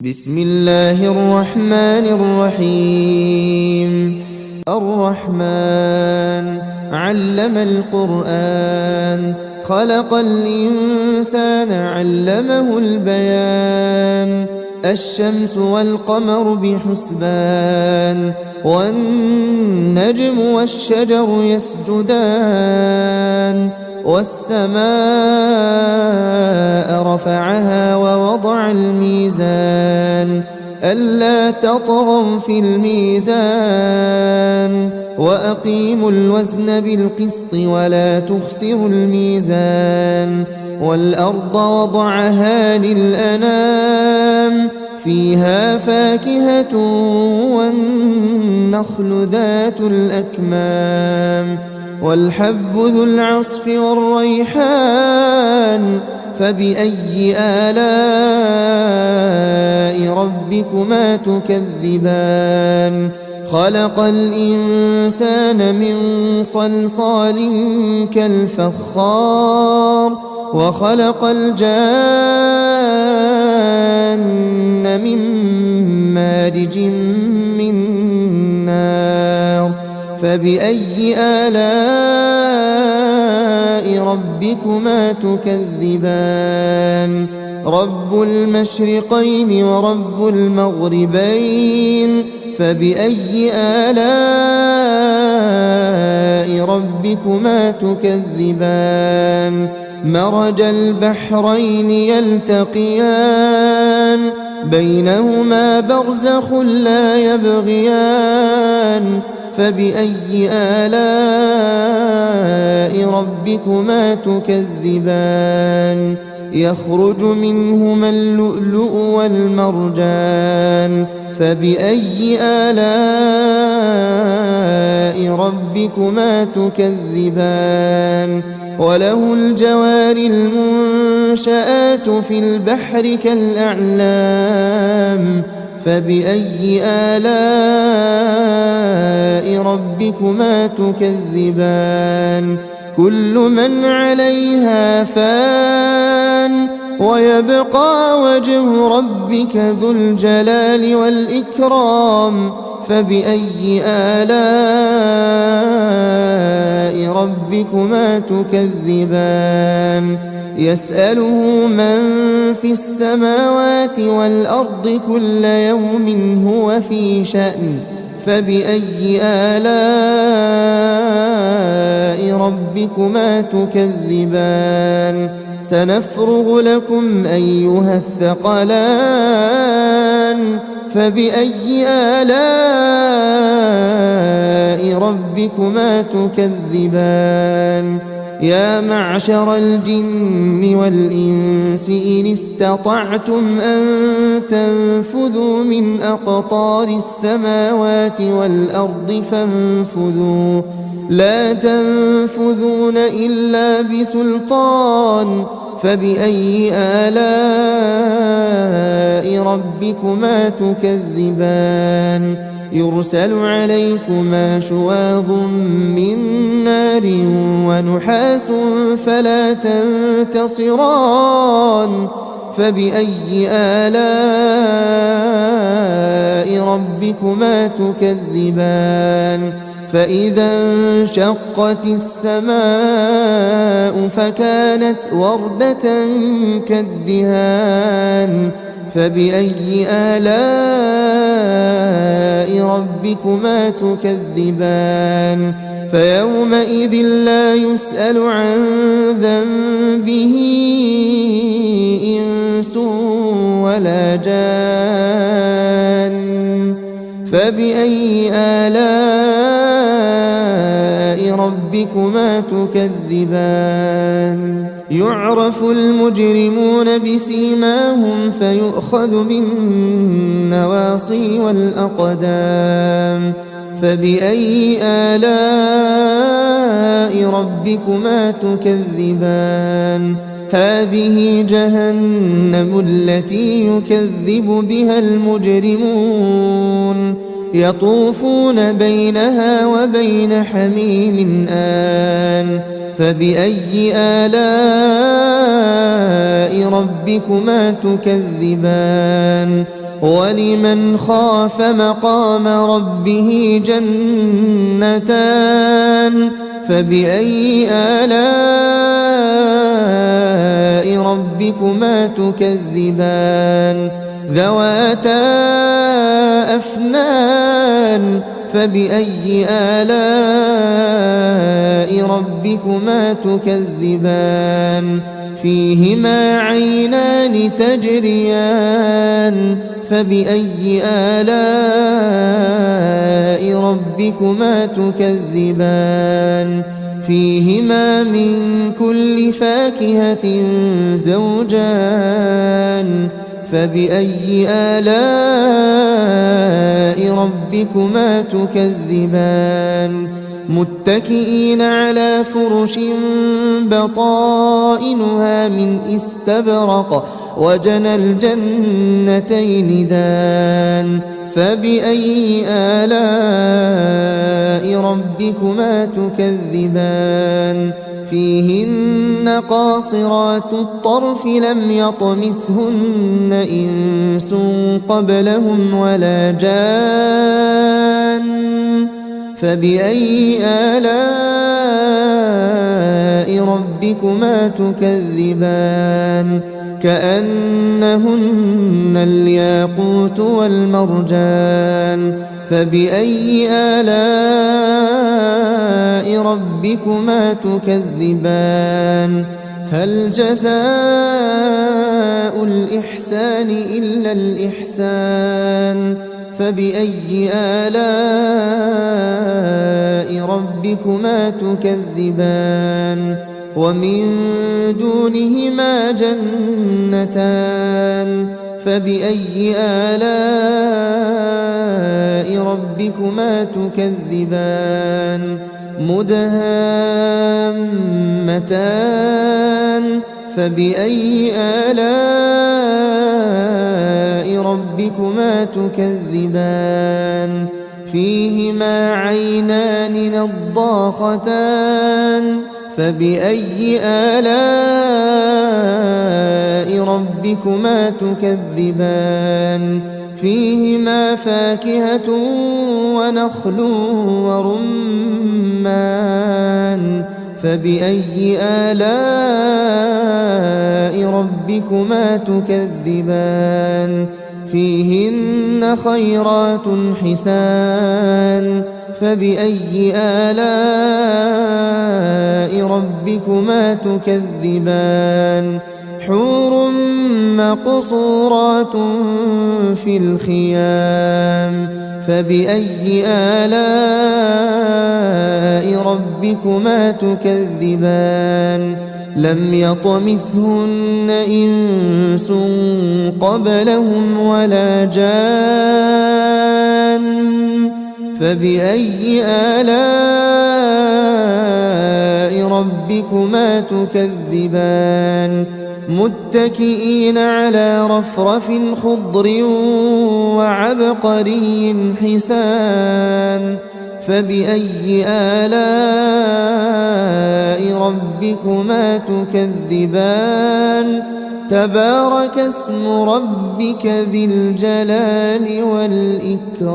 بسم الله الرحمن الرحيم. الرحمن علم القرآن، خلق الإنسان علمه البيان. الشمس والقمر بحسبان، والنجم والشجر يسجدان. والسماء رفعها ووضع الميزان، ألا تطغوا في الميزان، وأقيموا الوزن بالقسط ولا تخسروا الميزان. والأرض وضعها للأنام، فيها فاكهة والنخل ذات الأكمام، والحب ذو العصف والريحان. فبأي آلاء ربكما تكذبان؟ خلق الإنسان من صلصال كالفخار، وخلق الجان من مارج من نار. فبأي آلاء ربكما تكذبان؟ رب المشرقين ورب المغربين. فبأي آلاء ربكما تكذبان؟ مرج البحرين يلتقيان، بينهما برزخ لا يبغيان. فبأي آلاء ربكما تكذبان؟ يخرج منهما اللؤلؤ والمرجان. فبأي آلاء ربكما تكذبان؟ وله الجوار المنشآت في البحر كالأعلام. فبأي آلاء ربكما تكذبان؟ كل من عليها فان، ويبقى وجه ربك ذو الجلال والإكرام. فبأي آلاء ربكما تكذبان؟ يسأله من في السماوات والأرض كل يوم هو في شأن. فبأي آلاء ربكما تكذبان؟ سنفرغ لكم أيها الثقلان. فبأي آلاء ربكما تكذبان؟ يا معشر الجن والإنس إن استطعتم أن تنفذوا من أقطار السماوات والأرض فانفذوا، لا تنفذون إلا بسلطان. فبأي آلاء ربكما تكذبان؟ يرسل عليكما شواظ من نار ونحاس فلا تنتصران. فبأي آلاء ربكما تكذبان؟ فإذا انشقت السماء فكانت وردة كالدهان. فبأي آلاء ربكما تكذبان؟ فيومئذ لا يسأل عن ذنبه إنس ولا جان. فبأي آلاء ربكما تكذبان؟ يعرف المجرمون بسيماهم فيؤخذ بالنواصي والأقدام. فبأي آلاء ربكما تكذبان؟ هذه جهنم التي يكذب بها المجرمون، يطوفون بينها وبين حميم آن. فبأي آلاء ربكما تكذبان؟ ولمن خاف مقام ربه جنتان فبأي آلاء ربكما تكذبان ذواتا أفنان فبأي آلاء ربكما تكذبان فيهما عينان تجريان فبأي آلاء ربكما تكذبان فيهما من كل فاكهة زوجان فبأي آلاء ربكما تكذبان متكئين على فرش بطائنها من استبرق وجنى الجنتين دان فبأي آلاء ربكما تكذبان فيهن قاصرات الطرف لم يطمثهن إنس قبلهم ولا جان فبأي آلاء ربكما تكذبان كأنهن الياقوت والمرجان فبأي آلاء ربكما تكذبان هل جزاء الإحسان إلا الإحسان فبأي آلاء ربكما تكذبان ومن دونهما جنتان فبأي آلاء ربكما تكذبان مدهامتان فبأي آلاء ربكما تكذبان فيهما عينان نضاختان فبأي آلاء ربكما تكذبان فيهما فاكهة ونخل ورمان فبأي آلاء ربكما تكذبان فيهن خيرات حسان فبأي آلاء ربكما تكذبان حور مقصورات في الخيام فبأي آلاء ربكما تكذبان لم يطمثهن إنس قبلهم ولا جان فبأي آلاء ربكما تكذبان متكئين على رفرف خضر وعبقري حسان فبأي آلاء ربكما تكذبان تبارك اسم ربك ذي الجلال والإكرام